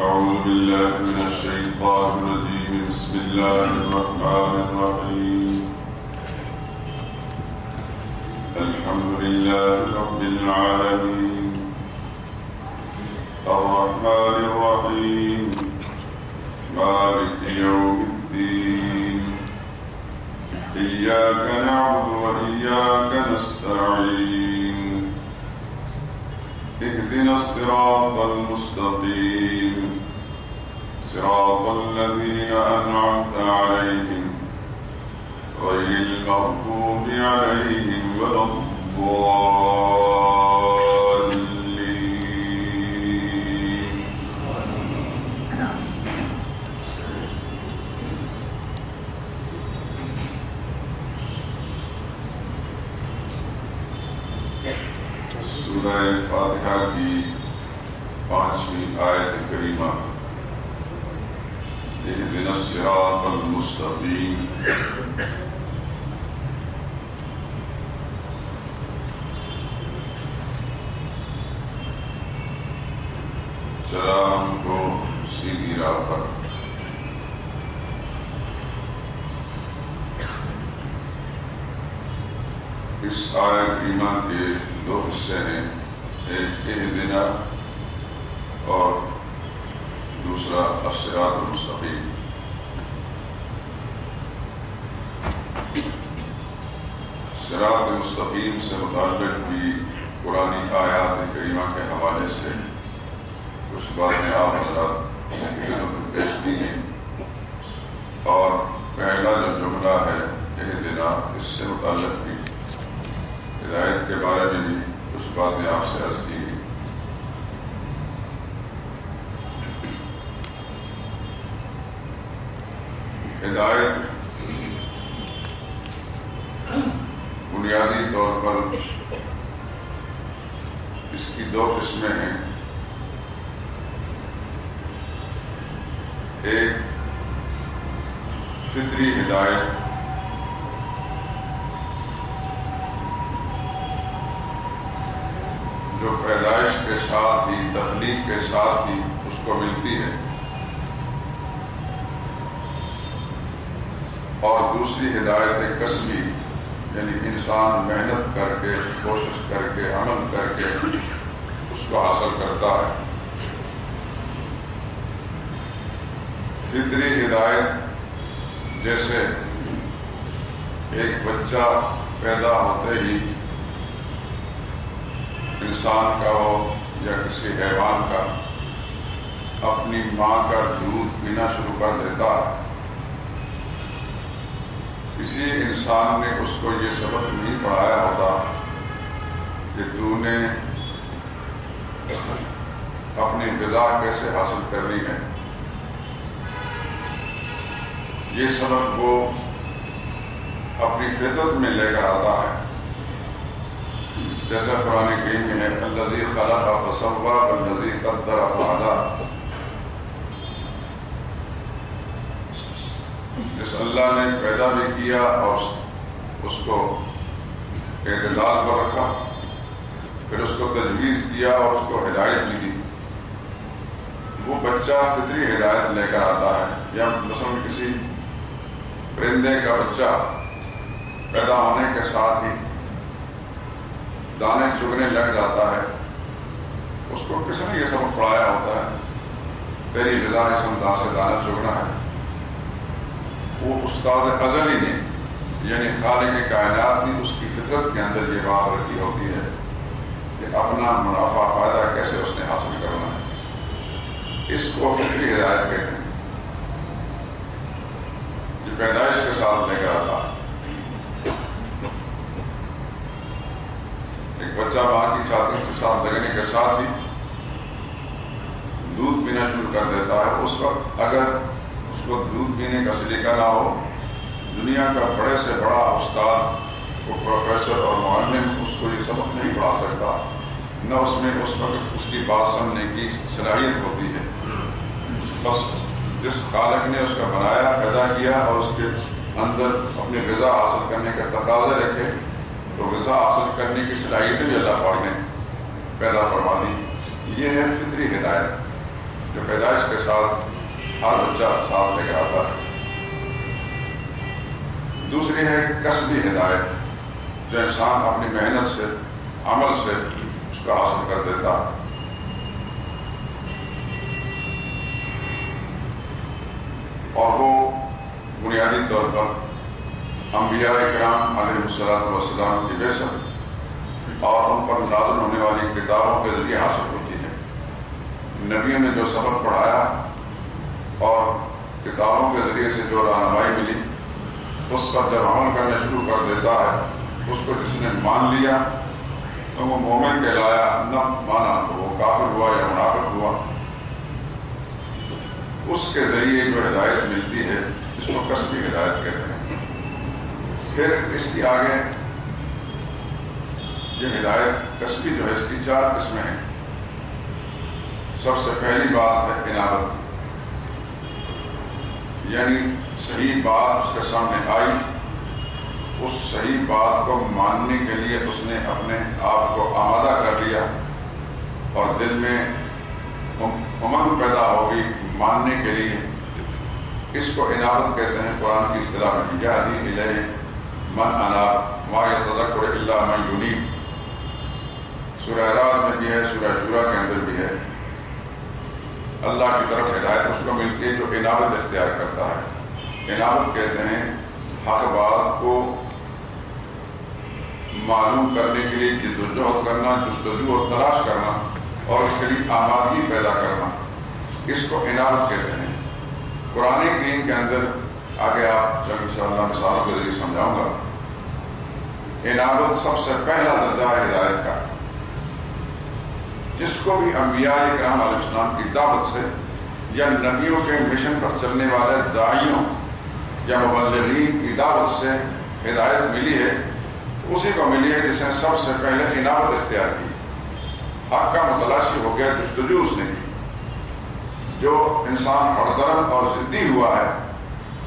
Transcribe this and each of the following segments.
أعوذ بالله من الشيطان الرجيم. بسم الله الرحمن الرحيم. الحمد لله رب العالمين الرحمن الرحيم مالك يوم الدين إياك نعبد وإياك نستعين اهدنا الصراط المستقيم صراط الذين أنعمت عليهم غير المغضوب عليهم ولا الضالين. سورہ فاتحہ کی 5ویں آیت کریمہ اہدنا الصراط المستقیم چلا ہم کو سیدھی راہ پر. اس آیت کریمہ کے 2 حصے ہیں، ایک اہدنا اور دوسرا الصراط المستقیم. صراط المستقیم سے متعلق بھی قرآنی آیات کریمہ کے حوالے سے کچھ باتیں آپ حضرات کی خدمت میں پیش کی ہیں، اور پہلا جو جملہ ہے اہدنا، اس سے متعلق بھی ہدایت کے بارے میں بھی کچھ باتیں آپ سے عرض کی ہیں. ہدایت بنیادی طور پر اس کی 2 قسمیں ہیں. ایک فطری ہدایت، جو پیدائش کے ساتھ ہی، تخلیق کے ساتھ ہی اس کو ملتی ہے، اور دوسری ہدایت کسبی، یعنی انسان محنت کر کے، کوشش کر کے، عمل کر کے اس کو حاصل کرتا ہے. فطری ہدایت جیسے ایک بچہ پیدا ہوتے ہی انسان کا ہو یا کسی حیوان کا، اپنی ماں کا دودھ پینا شروع کر دیتا ہے. کسی انسان نے اس کو یہ سبق نہیں پڑھایا ہوتا کہ تو نے اپنی غذا کیسے حاصل کرنی ہے. یہ سبق وہ اپنی فطرت میں لے کر آتا ہے. جیسا قرآن کریم میں ہے الذی خلق فسوی والذی قدر فہدی. جس اللہ نے پیدا بھی کیا اور اس کو اعتدال پر رکھا، پھر اس کو تجویز کیا اور اس کو ہدایت بھی دی. وہ بچہ فطری ہدایت لے کر آتا ہے. یا مثلا کسی پرندے کا بچہ پیدا ہونے کے ساتھ ہی دانے چگنے لگ جاتا ہے. اس کو کس نے یہ سبق پڑھایا ہوتا ہے تیری غذا اس انداز سے دانا چگنا ہے. وہ استاد ازلی نے، یعنی خالق کائنات نے اس کی فطرت کے اندر یہ بات رکھی ہوتی ہے کہ اپنا منافع فائدہ کیسے اس نے حاصل کرنا ہے. اس کو فطری ہدایت کہتے ہیں، جو پیدائش کے ساتھ لے کر آتا ہے. ایک بچہ ماں کی چھاتی کے ساتھ لگنے کے ساتھ ہی دودھ پینا شروع کر دیتا ہے. اس وقت اگر اس کو دودھ پینے کا سلیقہ نہ ہو، دنیا کا بڑے سے بڑا استاد، وہ پروفیسر اور معلم اس کو یہ سبق نہیں پڑھا سکتا، نہ اس میں اس وقت اس کی بات سننے کی صلاحیت ہوتی ہے. بس جس خالق نے اس کا بنایا، پیدا کیا اور اس کے اندر اپنی غذا حاصل کرنے کے تقاضے رکھے، تو غذا حاصل کرنے کی صلاحیتیں بھی اللہ پاک نے پیدا فرما دی. یہ ہے فطری ہدایت. جو پیدائش کے ساتھ ہر بچہ ساتھ لے کر آتا ہے. دوسری ہے کسبی ہدایت، جو انسان اپنی محنت سے، عمل سے اس کا حاصل کر دیتا ہے. اور وہ بنیادی طور پر انبیاء کرام علیہ السلام کی بعثت اور ان پر نازل ہونے والی کتابوں کے ذریعے حاصل ہوتی ہے. نبیوں نے جو سبق پڑھایا اور کتابوں کے ذریعے سے جو رہنمائی ملی، اس پر جب عمل کرنا شروع کر دیتا ہے، اس کو جس نے مان لیا تو وہ مومن کہلایا، نہ مانا تو وہ کافر ہوا یا منافق ہوا. اس کے ذریعے جو ہدایت ملتی ہے اس کو کسبی ہدایت کہتے ہیں. پھر اس کی آگے یہ ہدایت کسبی جو ہے اس کی 4 قسمیں ہیں. سب سے پہلی بات ہے انابت، یعنی صحیح بات اس کے سامنے آئی، اس صحیح بات کو ماننے کے لیے اس نے اپنے آپ کو آمادہ کر لیا اور دل میں امنگ پیدا ہوگی ماننے کے لیے. اس کو انابت کہتے ہیں. قرآن کی اصطلاح میں یہدی الیہ من اناب ما یتذکر الا من ینیب. سورہ اعراف میں بھی ہے، سورہ شورى کے اندر بھی ہے. اللہ کی طرف ہدایت اس کو ملتی ہے جو انابت اختیار کرتا ہے. انابت کہتے ہیں حق بات کو معلوم کرنے کے لیے جد و جہد کرنا، جستجو اور تلاش کرنا اور اس کے لیے آمادگی پیدا کرنا. اس کو انابت کہتے ہیں. قرآن کریم کے اندر آگے آپ جب انشاءاللہ مثالوں کے ذریعے سمجھاؤں گا. انابت سب سے پہلا درجہ ہے ہدایت کا. جس کو بھی انبیاء کرام علیہ السلام کی دعوت سے یا نبیوں کے مشن پر چلنے والے داعیوں یا مبلغین کی دعوت سے ہدایت ملی ہے، اسی کو ملی ہے جس نے سب سے پہلے انابت اختیار کی. حق کا متلاشی ہو گیا، جستجو اس نے کی. جو انسان ہردرم اور ضدی ہوا ہے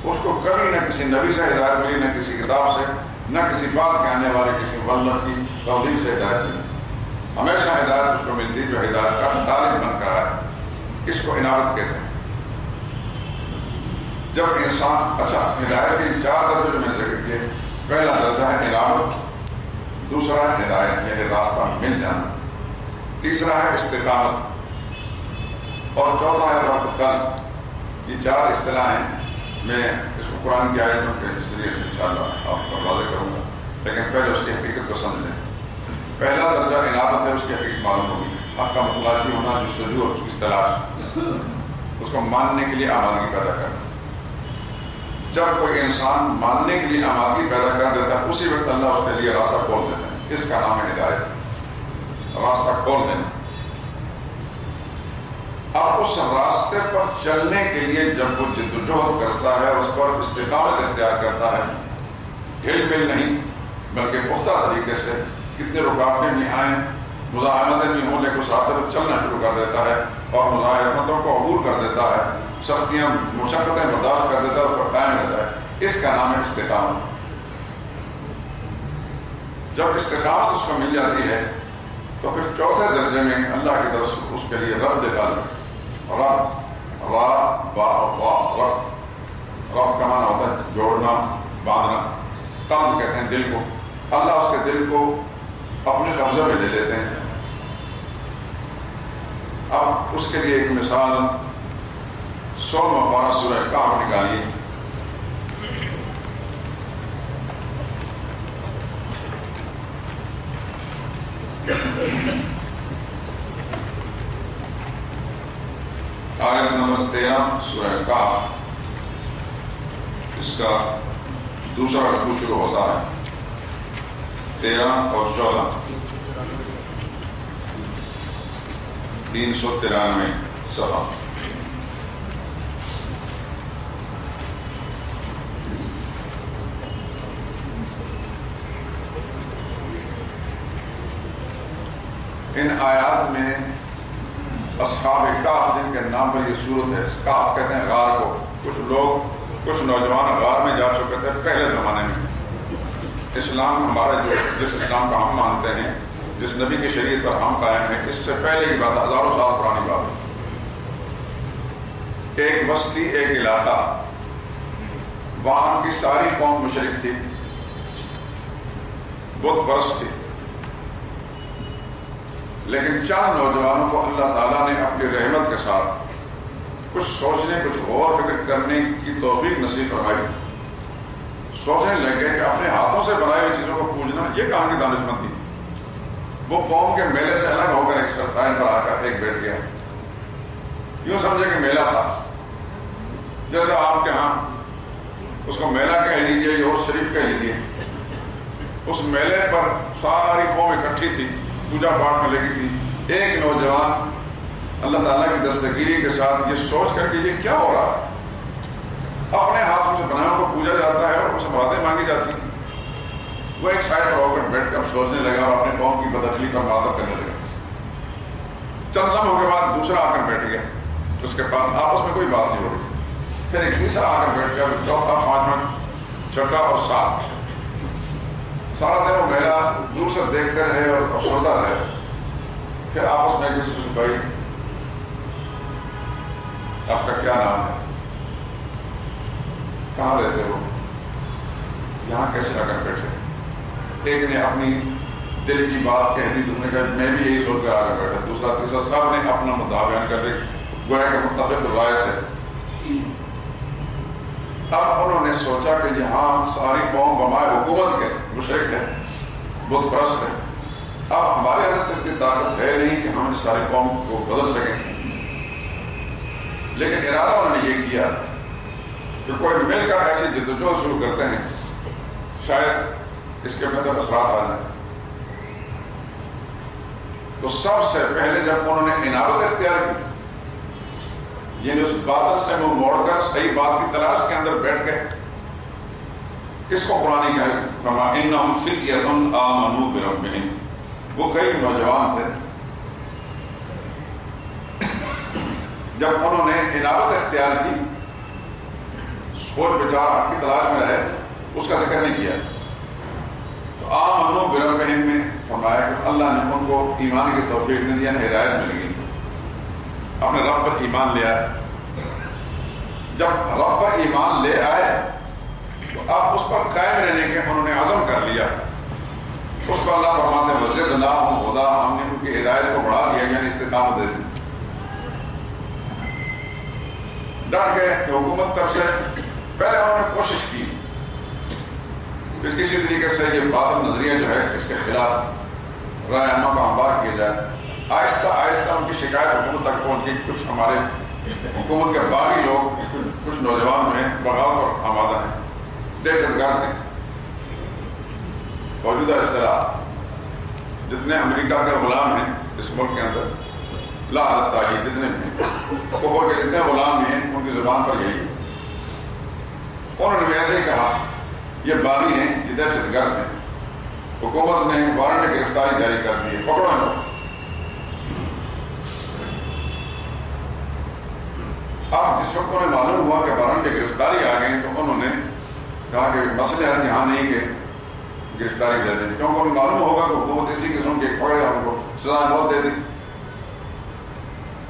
اس کو کبھی نہ کسی نبی سے ہدایت ملی، نہ کسی کتاب سے، نہ کسی بات کہنے والے کسی مبلغ کی تولیل سے ہدایت ملی. ہمیشہ ہدایت اس کو ملتی جو ہدایت کا طالب بن کر آئے. اس کو انابت کہتے ہیں. جب انسان ہدایت کے 4 درجے جو میں نے ذکر کیے، پہلا درجہ ہے انابت، دوسرا ہے ہدایت یعنی راستہ مل جانا، تیسرا ہے استقامت اور چوتھا ہے ربط قلب. یہ 4 اصطلاحیں میں اس کو قرآن کی آیتوں کے ذریعے سے انشاءاللہ آپ کو واضح کروں گا، لیکن پہلے اس کی حقیقت کو سمجھ لیں. پہلا درجہ انابت ہے، اس کی حقیقت معلوم ہوگی. حق کا متلاشی ہونا، جستجو اور اس کی تلاش، اس کو ماننے کے لیے آمادگی پیدا کرنا. جب کوئی انسان ماننے کے لیے آمادگی پیدا کر دیتا ہے، اسی وقت اللہ اس کے لیے راستہ کھول دیتا ہے. اس کا نام ہے ہدایت، راستہ کھول دینا. اب اس راستے پر چلنے کے لیے جب وہ جدوجہد کرتا ہے، اس پر استقامت اختیار کرتا ہے، ہل مل نہیں بلکہ پختہ طریقے سے، کتنے رکاوٹیں بھی آئیں، مزاحمتیں بھی ہوں، لیکن اس راستے پر چلنا شروع کر دیتا ہے اور مزاحمتوں کو عبور کر دیتا ہے، سختیاں مشقتیں برداشت کر دیتا ہے، اس پر قائم رہتا ہے. اس کا نام ہے استقامت. جب استقامت اس کو مل جاتی ہے تو پھر چوتھے درجے میں اللہ کی طرف سے اس کے لیے ربط قلب، ربط را با وا ربط، ربط کا معنی ہوتا ہے جوڑنا، باندھنا. قلب کہتے ہیں دل کو. اللہ اس کے دل کو اپنے قبضے میں لے لیتے ہیں. اب اس کے لیے ایک مثال 16واں پارہ سورہ کہف نکالیے. آیت نمبر 13 سورہ کہف. اس کا دوسرا رکوع شروع ہوتا ہے 13 اور 14، 393 صفحہ. ان آیات میں اصحاب کہف جن کے نام پر یہ صورت ہے، کہف کہتے ہیں غار کو. کچھ نوجوان غار میں جا چکے تھے پہلے زمانے میں. اسلام ہمارا جس اسلام کا ہم مانتے ہیں، جس نبی کی شریعت پر ہم قائم ہیں، اس سے پہلے کی بات، ہزاروں سال پرانی بات ہے. ایک بستی، ایک علاقہ، وہاں کی ساری قوم مشرک تھی، بت پرست تھی، لیکن چند نوجوانوں کو اللہ تعالیٰ نے اپنی رحمت کے ساتھ کچھ سوچنے، کچھ غور فکر کرنے کی توفیق نصیب فرمائی۔ سوچنے لگے کہ اپنے ہاتھوں سے بنائی ہوئی چیزوں کو پوجنا یہ کہاں کی دانشمند تھی۔ وہ قوم کے میلے سے الگ ہو کر ایک سرٹائن پر آ کر ایک بیٹھ گیا، یوں سمجھے کہ میلہ تھا، جیسے آپ کے ہاں اس کو میلہ کہہ لیجیے یا عرس شریف کہہ لیجیے۔ اس میلے پر ساری قوم اکٹھی تھی، پوجا پاٹ میں لگی تھی۔ ایک نوجوان اللہ تعالیٰ کی دستگیری کے ساتھ یہ سوچ کر کہ یہ کیا ہو رہا ہے، اپنے ہاتھوں سے بنایا کو پوجا جاتا ہے اور ان سے مرادیں مانگی جاتی ہیں، وہ ایک سائڈ پر ہو کر بیٹھ کر سوچنے لگا اور اپنے قوم کی بدعقلی پر معذرت کرنے لگا۔ چند لمحوں کے بعد دوسرا آ کر بیٹھ گیا، اس کے پاس آپس میں کوئی بات نہیں ہو رہی۔ پھر ایک تیسرا آ کر بیٹھ گیا، چوتھا، پانچواں، چھٹا اور سات۔ سارا دن وہ میلہ دور سے دیکھتے رہے اور افسردہ رہے۔ پھر آپس میں کسی سے بھائی آپ کا کیا نام ہے، کہاں رہتے ہو، یہاں کیسے آ کر بیٹھے؟ ایک نے اپنی دل کی بات کہہ دی، دوسرے نے کہا میں بھی یہی سوچ کر آ کر بیٹھا، دوسرا تیسرا، سب نے اپنا مدعا بیان کر دیا، گویا کہ متفق روایت ہے۔ اب انہوں نے سوچا کہ یہاں ساری قوم بمائے حکومت کے مشرک ہے، بت پرست ہے، اب ہمارے اندر اتنی طاقت ہے نہیں کہ ہم ساری قوم کو بدل سکیں، لیکن ارادہ انہوں نے یہ کیا کہ کوئی مل کر ایسی جدوجہد شروع کرتے ہیں، شاید اس کے بہتر اثرات آ جائیں۔ تو سب سے پہلے جب انہوں نے انابت اختیار کی، یعنی اس باطل سے منہ موڑ کر صحیح بات کی تلاش کے اندر بیٹھ گئے، اس کو قرآن کہا فرمایا انہم فتیۃ آمنوا بربہم، وہ کئی نوجوان تھے، جب انہوں نے انابت اختیار کی، سوچ بچار کی تلاش میں رہے، اس کا ذکر نہیں کیا، تو آمنوا بربہم میں فرمایا کہ اللہ نے ان کو ایمان کی توفیق دے دی، ہدایت مل گئی، اپنے رب پر ایمان لے آئے۔ جب رب پر ایمان لے آئے تو اب اس پر قائم رہنے کے انہوں نے عزم کر لیا، اس کو اللہ فرماتے ہیں وَزِدْنَاهُمْ هُدًى، ہم نے ان کی ہدایت کو بڑھا دیا، یعنی استقامت دے دی، ڈٹ گئے کہ حکومت طرف سے پہلے انہوں نے کوشش کی کہ کسی طریقے سے یہ باطل نظریہ جو ہے اس کے خلاف رائے عامہ کا ہموار کیا جائے۔ آہستہ آہستہ ان کی شکایت حکومت تک پہنچ گئی، کچھ ہمارے حکومت کے باغی لوگ، کچھ نوجوان جو ہیں بغاوت پر آمادہ ہیں، دہشت گرد ہیں۔ موجودہ اس طرح جتنے امریکہ کے غلام ہیں اس ملک کے اندر، لا عدد تعین جتنے بھی ہیں، کفر کے جتنے غلام بھی ہیں، ان کی زبان پر یہی ہے۔ انہوں نے ایسے ہی کہا یہ باغی ہیں، یہ دہشت گرد ہیں، حکومت نے وارنٹ گرفتاری جاری کر دی ہے، پکڑو ان کو۔ اب جس وقت انہیں معلوم ہوا کہ وارنٹ گرفتاری آ گئی تو انہوں نے کہا کہ مسئلہ ہے یہاں نہیں کہ گرفتاری دے دیں، کیونکہ انہیں معلوم ہوگا کہ حکومت اسی قسم کے پکڑے ان کو سزا موت دے دی۔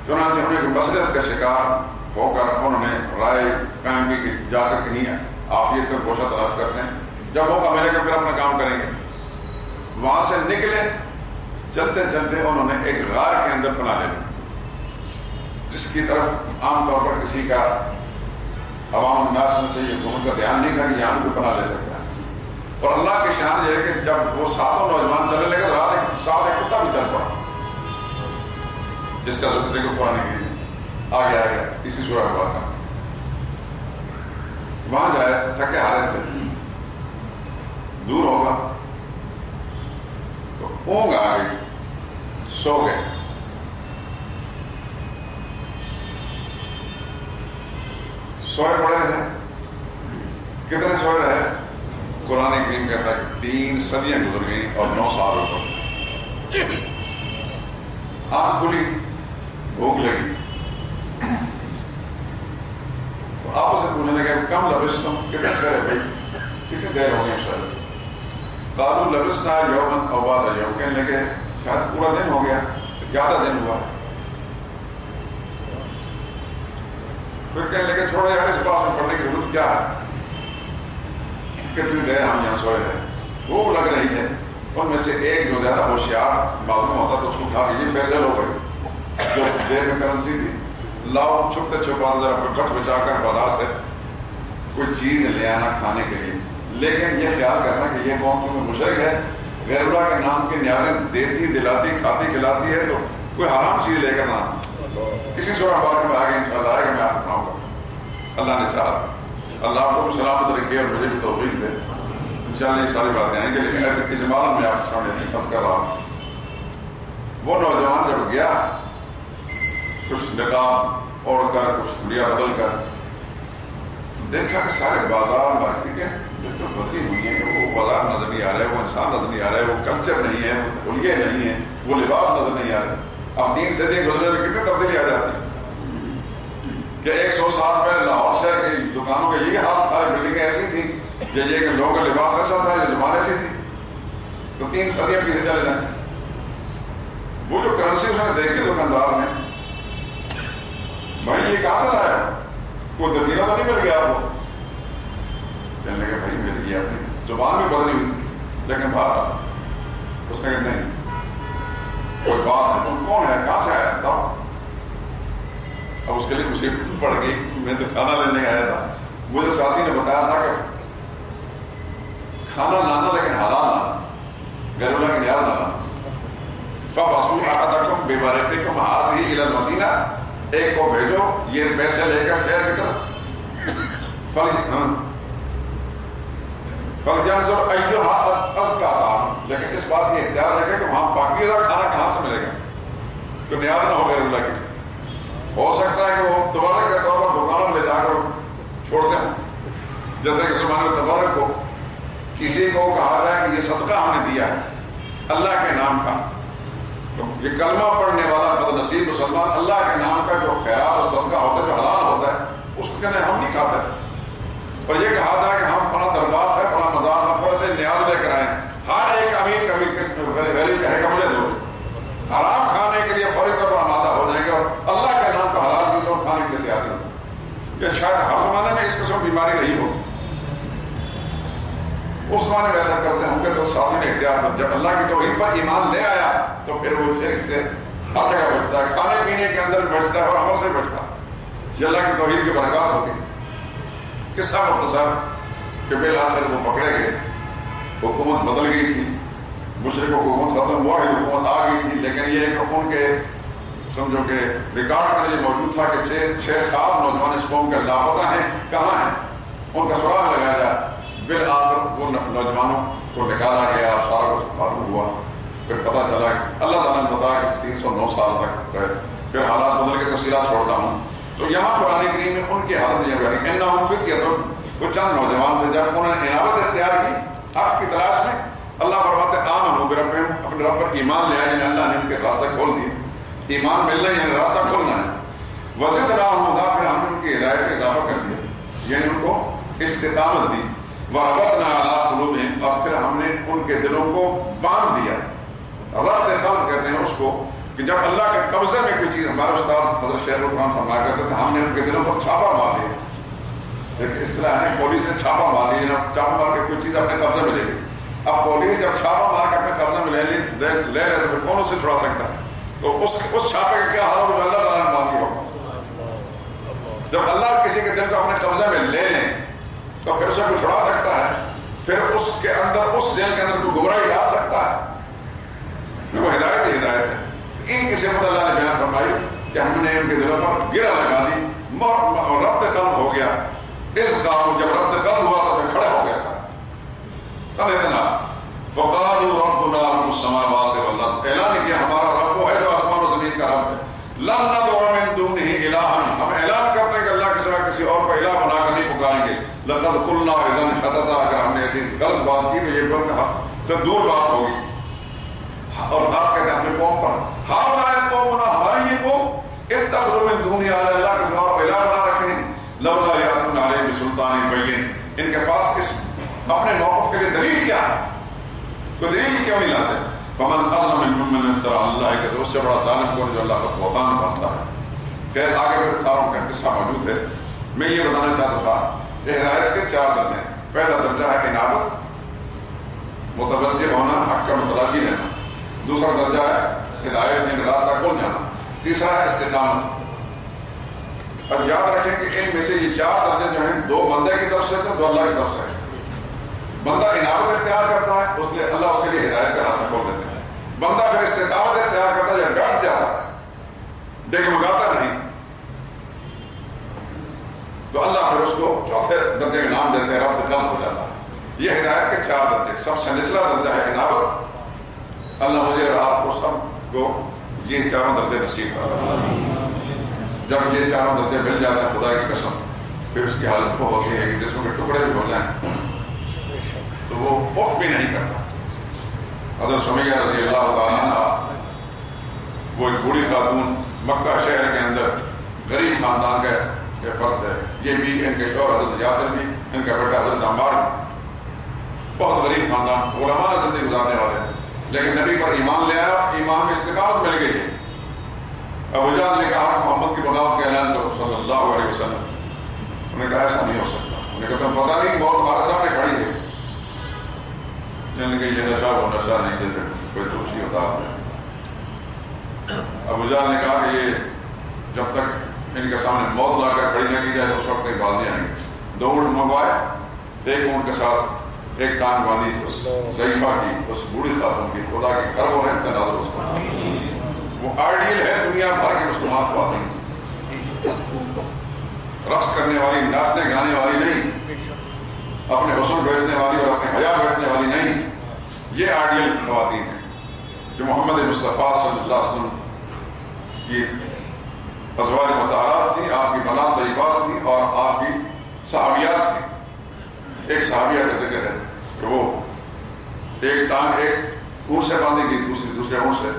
چنانچہ انہیں مسئلہ کا شکار ہو کر انہوں نے رائے قائم کی کہ جا کر کہیں عافیت کا گوشہ تلاش کرتے ہیں، جب موقع ملے گا پھر اپنا کام کریں گے۔ وہاں سے نکلے، چلتے چلتے انہوں نے ایک غار کے اندر پناہ لے لی، جس کی طرف عام طور پر کسی کا عوام الناس میں سے یہ حکومت کا دھیان نہیں تھا کہ یہاں کو پناہ لے سکتا ہے۔ اور اللہ کی شان یہ ہے کہ جب وہ ساتوں نوجوان چلنے لگے تو ساتھ ایک کتا بھی چل پڑا، جس کا ذکر قرآن کی آ گیا اسی سورہ کے بعد۔ وہاں جائے تھکے ہارے سے دور ہوگا تو اونگ آ گئی، سو گئے۔ سوئے پڑے رہے، کتنے سوئے رہے؟ قرآن کریم کہتا ہے کہ 3 صدیاں گزر گئیں اور 9 سال اوپر۔ آنکھ کھلی، بھوک لگی، تو آپ سے پوچھنے لگے کم لبستم، کتنے دیر بھائی، کتنی دیر ہو گئی سر؟ قالوا لبسنا یوما او بعض یوم، کہنے لگے شاید پورا دن ہو گیا، زیادہ دن ہوا ہے۔ پھر کہنے لگے چھوڑو یار اس پاس میں پڑھنے کی ضرورت کیا ہے، کتنے گئے ہم یہاں سوئے ہیں. وہ لگ رہی ہے. ان میں سے ایک جو زیادہ ہوشیار معلوم ہوتا تو اس کو کہا کہ یہ پیسے لو گئے جو جیب میں کرنسی تھی، لاؤ چھپتے چھپاتے ذرا بچ بچا کر بازار سے کوئی چیز لے آنا کھانے کے لیے. لیکن یہ خیال کرنا کہ یہ قوم چونکہ مشرک ہے، غیر اللہ کے نام کی نیازیں دیتی دلاتی کھاتی کھلاتی ہے، تو کوئی حرام چیز لے کر نہ. اسی سورہ بات میں آگے انشاءاللہ آئے گا، میں آپ کو بتاؤں گا. اللہ نے چاہا اللہ آپ کو سلامت رکھے اور مجھے بھی توفیق دے. انشاءاللہ یہ ساری باتیں آئیں گے، لیکن اجمالاً میں آپ کے سامنے خط کر رہا ہوں. وہ نوجوان جب گیا کچھ نقاب اوڑھ کر کچھ گڑیا بدل کر، دیکھا کہ سارے بازار مارکیٹیں بالکل بدلی ہوئی ہیں. وہ بازار نظر نہیں آ رہا ہے، وہ انسان نظر نہیں آ رہا ہے، وہ کلچر نہیں ہے، وہ حلیے نہیں ہے، وہ لباس نظر نہیں آ رہا ہے. اب 3 صدی گزرے تو کتنے تبدیلی آ جاتی ہے کہ 100 سال پہلے لاہور شہر کی دکانوں کا یہ حال تھا، بلڈنگیں ایسی تھیں، یہ کہ لوگوں کا لباس ایسا تھا، یہ زبان ایسی تھی. تو 3 صدیاں پیچھے چلے جائیں. وہ جو کرنسی اس نے دیکھی دکاندار نے، بھائی یہ کہاں سے لایا، کوئی دفینہ تو نہیں مل گیا آپ کو؟ کہنے لگے بھائی مل گیا. اپنی زبان بھی بدلی ہوئی تھی لیکن باہر اس نے کہا نہیں کوئی بات ہے، تم کون ہے، کہاں سے آیا تھا؟ اب اس کے لیے مصیبت پڑ گئی. میں تو کھانا لینے آیا تھا. مجھے ساتھی نے بتایا تھا کہ کھانا لانا لیکن حلال لانا، غیر اللہ کی نیاز لانا. فَبَعْثُوا أَحَدَكُمْ بِوَرِقِكُمْ هَٰذِهِ إِلَى الْمَدِينَةِ، ایک کو بھیجو یہ پیسے لے کر شہر کی طرف. فَلْيَنْظُرْ أَيُّهَا أَزْكَىٰ طَعَامًا، لیکن اس بات کی اختیار رکھے کہ وہاں پاکیزہ کھانا کہاں سے ملے گا، تو نیاز نہ ہو غیر اللہ کی. ہو سکتا ہے کہ وہ تبرک کے طور پر دکانوں میں لے جا کر چھوڑتے ہیں، جیسے کہ زمانے میں تبرک کو کسی کو کہا جائے کہ یہ صدقہ ہم نے دیا ہے اللہ کے نام کا، تو یہ کلمہ پڑھنے والا بد نصیب مسلمان اللہ کے نام کا جو خیرات اور صدقہ ہوتا ہے، جو حلال ہوتا ہے، اس کو کہنے ہم نہیں کھاتے. اور یہ کہا جائے کہ ہم فلاں دربار سے فلاں مزار نفر سے نیاز لے کر آئے، ہر ایک امیر کبھی غریب کہے کہ مجھے دو، حرام کھانے کے لیے فوری طور پر آمادہ ہو جائیں گے اور اللہ کے نام پر حلال چیزوں کھانے کے لیے تیار نہیں. یہ شاید ہر زمانے میں اس قسم بیماری رہی ہو. اس زمانے میں ایسا کرتے ہوں گے تو ساتھی نے احتیاط، جب اللہ کی توحید پر ایمان لے آیا تو پھر وہ شرک سے ہر جگہ بچتا ہے، کھانے پینے کے اندر بھی بچتا ہے اور عمل سے بچتا ہے. یہ اللہ کی توحید کی برکات ہوتی ہے. قصہ مختصر کہ بالآخر وہ پکڑے گئے، حکومت بدل گئی تھی، مشرق حکومت ختم ہوا ہے، حکومت آ گئی تھی. لیکن یہ ایک ان کے سمجھو کہ ریکارڈ کے لیے موجود تھا کہ 6-7 نوجوان اس قوم کے لاپتہ ہیں، کہاں ہیں، ان کا سراغ لگایا جائے. بالآخر وہ نوجوانوں کو نکالا گیا، سارا کچھ معلوم ہوا. پھر پتہ چلا کہ اللہ تعالیٰ نے بتایا کہ 309 سال تک رہے. پھر حالات بدل کے تفصیلات چھوڑتا ہوں. تو یہاں قرآن کریم میں ان کی حالت یہ بیان کہ انہم فتیۃ، وہ چند نوجوان تھے جب انہوں نے عنابت اختیار کی حق کی تلاش میں. اللہ فرماتے آمنوا بربہم، اپنے رب پر ایمان لے آئے، یعنی اللہ نے ان کے راستہ کھول دیے. ایمان ملنا یعنی راستہ کھولنا ہے. وزدناہم ہدی، پھر ہم نے ان کی ہدایت میں اضافہ کر دیا، یعنی ان کو استقامت دی. وربطنا علی قلوبہم، اور پھر ہم نے ان کے دلوں کو باندھ دیا. ربط قلب کہتے ہیں اس کو کہ جب اللہ کے قبضے میں کوئی چیز، ہمارے استاد حضرت شیخ القرآن فرمایا کرتے تھے ہم نے ان کے دلوں پر چھاپا مار لیا. لیکن اصطلاح ہے پولیس نے چھاپا مار لیا، چھاپا مار کے کوئی چیز اپنے قبضے میں لے گئی. اب پولیس جب چھاپا مار کے اپنے قبضے میں لے رہے تو پھر کون اسے چھڑا سکتا ہے؟ تو اس چھاپے کا کیا حال ہوگا جو اللہ تعالیٰ نے مان لیا ہوگا. جب اللہ کسی کے دل کو اپنے قبضے میں لے لیں تو پھر اسے کوئی چھڑا سکتا ہے؟ پھر اس کے اندر، اس دل کے اندر کوئی گمراہی ڈال سکتا ہے؟ پھر وہ ہدایت ہی ہدایت ہے. ان کی صفت اللہ نے بیان فرمائی کہ ہم نے ان کے دلوں پر گرہ لگا دی، ربط قلب ہو گیا. اس کام جب ربط قلب ہوا تو پھر کھڑے ہو گیا سارا. اتنا فقالوا ربنا رب السماوات والارض، اعلان کیا ہمارا رب وہ ہے جو آسمان و زمین کا رب ہے. لن ندعو من دونہ الہا، ہم اعلان کرتے ہیں کہ اللہ کے سوا کسی اور کو الہ بنا کر نہیں پکاریں گے. لقد قلنا اذا شططا، اگر ہم نے ایسی غلط بات کی تو یہ بلکہ سے دور بات ہوگی. اور آپ کہتے ہیں اپنے قوم پر ہمارے قوم، ہماری یہ قوم اتخذوا من دونہ اللہ کے سوا الہ بنا رکھے ہیں. لولا یاتون علیہ بسلطان بین، ان کے پاس اس اپنے موقف کے لیے دلیل کیا ہے؟ تو دلیل کیوں نہیں لاتے؟ فمن اظلم ممن افترى علی اللہ، کہ اس سے بڑا ظالم کون جو اللہ کا بہتان بنتا ہے. خیر آگے پھر تھاروں کا قصہ موجود ہے. میں یہ بتانا چاہتا تھا کہ ہدایت کے 4 درجے ہیں. پہلا درجہ ہے انابت، متوجہ ہونا، حق کا متلاشی لینا. دوسرا درجہ ہے ہدایت یعنی راستہ کھول جانا. تیسرا ہے استقامت. اب یاد رکھیں کہ ان میں سے یہ 4 درجے جو ہیں 2 بندے کی طرف سے تو 2 اللہ کی طرف سے. بندہ انابت اختیار کرتا ہے، اس لیے اللہ اس کے لیے ہدایت کا راستہ کھول دیتے ہیں. بندہ پھر استقامت اختیار کرتا ہے یا ڈٹ جاتا ہے، ڈگمگاتا نہیں، تو اللہ پھر اس کو چوتھے درجے کا نام دیتے ہیں، رب قلب ہو جاتا ہے. یہ ہدایت کے 4 درجے. سب سے نچلا درجہ ہے انابت. اللہ مجھے اور آپ کو سب کو یہ 4 درجے نصیب کرتا ہے. جب یہ 4 درجے مل جاتے ہیں خدا کی قسم، پھر اس کی حالت وہ ہوتی ہے کہ جسم کے ٹکڑے بھی ہو جائیں تو وہ اف بھی نہیں کرتا. حضرت سمیہ رضی اللہ تعالیٰ عنہ وہ ایک بوڑھی خاتون، مکہ شہر کے اندر غریب خاندان کا فرد ہے. یہ بھی ان کے شوہر حضرت یاسر بھی، ان کا بیٹا حضرت عمار بھی، بہت غریب خاندان، علماء زندگی گزارنے والے، لیکن نبی پر ایمان لے آیا، ایمان میں استقامت مل گئی ہے. ابو جہل نے کہا محمد کی بغاوت کا اعلان کرو صلی اللہ علیہ وسلم. انہوں نے کہا ایسا نہیں ہو سکتا. انہوں نے کہا تم پتہ نہیں موت تمہارے سامنے کھڑی ہے. انہوں نے کہا یہ نشہ وہ نشہ نہیں جیسے کوئی تلسی ہوتا ہے. ابو جہل نے کہا کہ یہ جب تک ان کے سامنے موت لا کر کھڑی نہ کی جائے اس وقت ایک بازی آئیں گے. 2 اونٹ منگوائے، ایک اونٹ کے ساتھ ایک ٹانگ باندھی اس ضعیفہ کی، اس بوڑھی خاتون کی. خدا کی کرب اور امتناز اس کا وہ آئیڈیل ہے دنیا بھر کے مسلمان خواتین، رقص کرنے والی، ناچنے گانے والی نہیں، اپنے حسن بیچنے والی اور اپنے حیا بیچنے والی نہیں. یہ آئیڈیل خواتین ہیں جو محمد مصطفیٰ صلی اللہ علیہ وسلم کی ازواج مطہرات تھی، آپ کی بنات طیبات تھی اور آپ کی صحابیات تھی. ایک صحابیہ کا ذکر ہے کہ وہ ایک ٹانگ ایک اونٹ سے باندھی گئی، دوسرے اونٹ سے،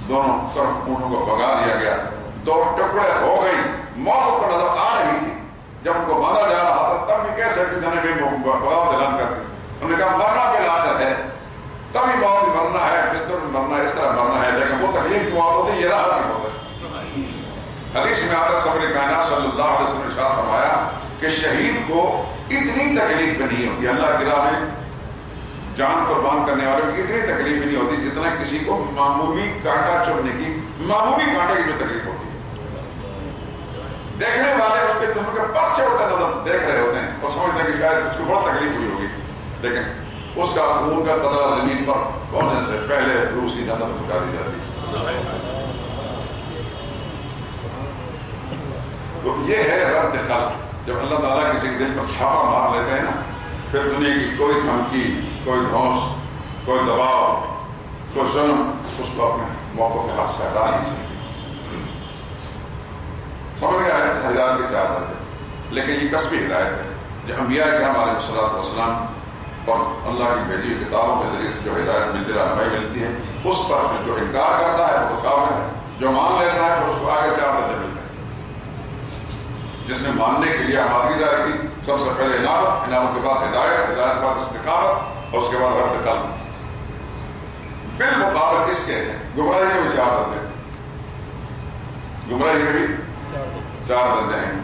دونوں طرف اونٹوں کو بگا دیا گیا، 2 ٹکڑے ہو گئی. موت کو نظر آ رہی تھی. جب ان کو باندھا جا رہا تھا تب بھی کیسے بغاوت اعلان کرتی. انہوں نے کہا مرنا بھی لازم ہے، تبھی موت بھی مرنا ہے، بستر بھی مرنا ہے، اس طرح مرنا ہے، لیکن وہ تکلیف کی موت ہوتی ہے، یہ راحت کی موت ہے. حدیث میں آتا سرور کائنات صلی اللہ علیہ وسلم نے ارشاد فرمایا کہ شہید کو اتنی تکلیف بھی نہیں ہوتی، اللہ کی راہ میں جان قربان کرنے والوں کی اتنی تکلیف بھی نہیں ہوتی جتنا کسی کو معمولی کانٹا چبھنے کی، معمولی کانٹے کی جو تکلیف ہوتی ہے. دیکھنے والے اس کے جسم کے پرچے اڑتے نظر دیکھ رہے ہوتے ہیں اور سمجھتے ہیں کہ شاید اس کو بہت تکلیف ہوئی ہوگی، لیکن اس کا خون کا قطرہ زمین پر پہنچنے سے پہلے روح کی جنت پہنچا دی جاتی ہے. تو یہ ہے ربط خلق. جب اللہ تعالیٰ کسی کے دل پر چھاپا مار لیتے ہیں نا، پھر دنیا کی کوئی دھمکی، کوئی دھونس، کوئی دباؤ، کوئی ظلم اس کو اپنے موقع کے ہاتھ سے ہٹا نہیں سکتی. سمجھ گیا ہے ہدایت کے 4 درجے. لیکن یہ قصبی ہدایت ہے جو انبیاء کرام علیہ الصلوۃ والسلام اور اللہ کی بھیجی ہوئی کتابوں کے ذریعے سے جو ہدایت ملتی، رہنمائی ملتی ہے، اس پر جو انکار کرتا ہے وہ کافر ہے. جو مان لیتا ہے پھر اس کو آگے 4 درجے ملتے ہیں. جس نے ماننے کے لیے آمادگی ظاہر کی، سب سے پہلے انابت، انابت کے بعد ہدایت، ہدایت کے بعد استقامت اور اس کے بعد ربط قلب. بالمقابل اس کے گمراہی کے بھی 4 درجے، گمراہی کے بھی 4 درجے ہیں.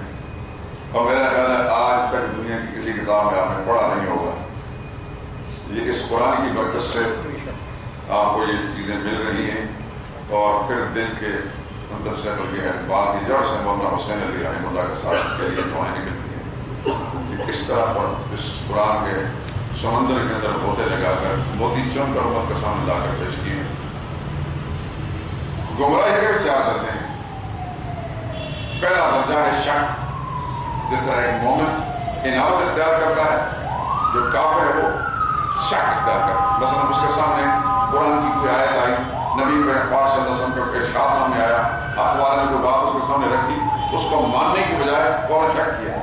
اور میرا خیال ہے آج تک دنیا کی کسی کتاب میں آپ نے پڑھا نہیں ہوگا. یہ اس قرآن کی برکت سے آپ کو یہ چیزیں مل رہی ہیں اور پھر دل کے اندر سے بلکہ بال کی جڑ سے مولانا حسین علی رحمہ اللہ کے ساتھ کے لیے دعائیں نکلتی ہیں کہ کس طرح پر اس قرآن کے سمندر کے اندر بوتے لگا کر موتی چن کر امت کے سامنے لا کر پیش کیے ہیں. گمراہی کے بھی 4 درجے ہیں. پہلا درجہ ہے شک. جس طرح ایک مومن انابت اختیار کرتا ہے، جو کافر ہے وہ شک اختیار کرتا ہے. مثلا اس کے سامنے قرآن کی کوئی آیت آئی، نبی پاک صلی اللہ علیہ وسلم کا کوئی ارشاد سامنے آیا، اخبار نے کوئی بات اس کے سامنے رکھی، اس کو ماننے کی بجائے فوراً شک کیا.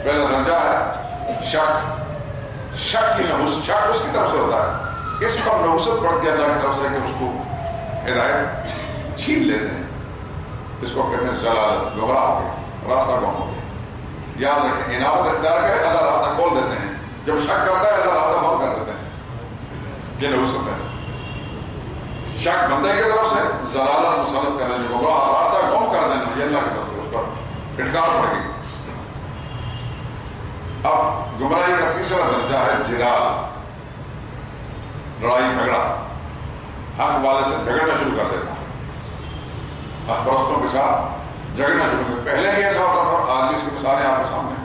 پہلا درجہ ہے شک. شک کی نحوست، شک اس کی طرف سے ہوتا ہے، اس پر نحوست پڑتی ہے اللہ کی طرف سے کہ اس کو ہدایت چھین لیتے ہیں. اس کو کہتے ہیں ضلالت، گمراہ ہو گیا، راستہ گم ہو گیا. یاد رکھیں انابت اختیار کرے اللہ راستہ کھول دیتے ہیں، جب شک کرتا ہے اللہ راستہ بند کر دیتے ہیں. یہ نحوست ہے. شک بندے کی طرف سے، ضلالت مسلط کرنا جو گمراہ راستہ گم کر دینا یہ اللہ کی طرف سے اس پر پھٹکار پڑ گئی۔ اب گمراہی کا تیسرا درجہ ہے جدال، لڑائی جھگڑا، حق والے سے جھگڑنا شروع کر دیتا، حق پرستوں کے ساتھ جھگڑنا شروع کر۔ پہلے بھی ایسا ہوتا تھا، آج اس کی مثالیں آپ کے سامنے،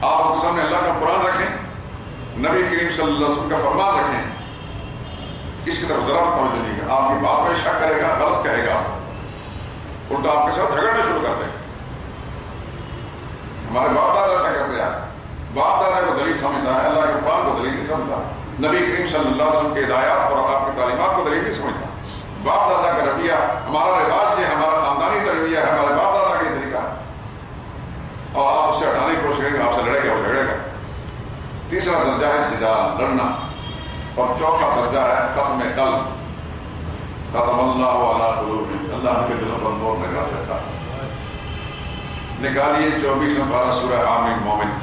آپ کے سامنے اللہ کا قرآن رکھیں، نبی کریم صلی اللہ علیہ وسلم کا فرمان رکھیں، اس کی طرف ذرا توجہ نہیں کرے، آپ کی بات میں شک کرے گا، غلط کہے گا، الٹا آپ کے ساتھ جھگڑنا شروع کر دے گا۔ ہمارے باپ دادا ایسا کرتے ہیں، باپ دادا کو دلیل سمجھتا ہے، اللہ کے قرآن کو دلیل نہیں سمجھتا، نبی کریم صلی اللہ علیہ وسلم کی ہدایات اور آپ کی تعلیمات کو دلیل نہیں سمجھتا۔ باپ دادا کا رویہ ہمارا رواج ہے، ہمارا خاندانی رویہ ہے، ہمارے باپ دادا کا طریقہ ہے، اور آپ اس سے ہٹانے کی کوشش کریں گے، آپ سے لڑے گا، وہ جھگڑے گا۔ تیسرا درجہ ہے جدال، لڑنا، اور چوتھا درجہ ہے ختم قلب، ختم اللہ علی قلوبہم، اللہ ان کے دلوں پر مہر لگا دیتا ہے۔ نکالیے 24واں پارہ سورہ آمین مومن۔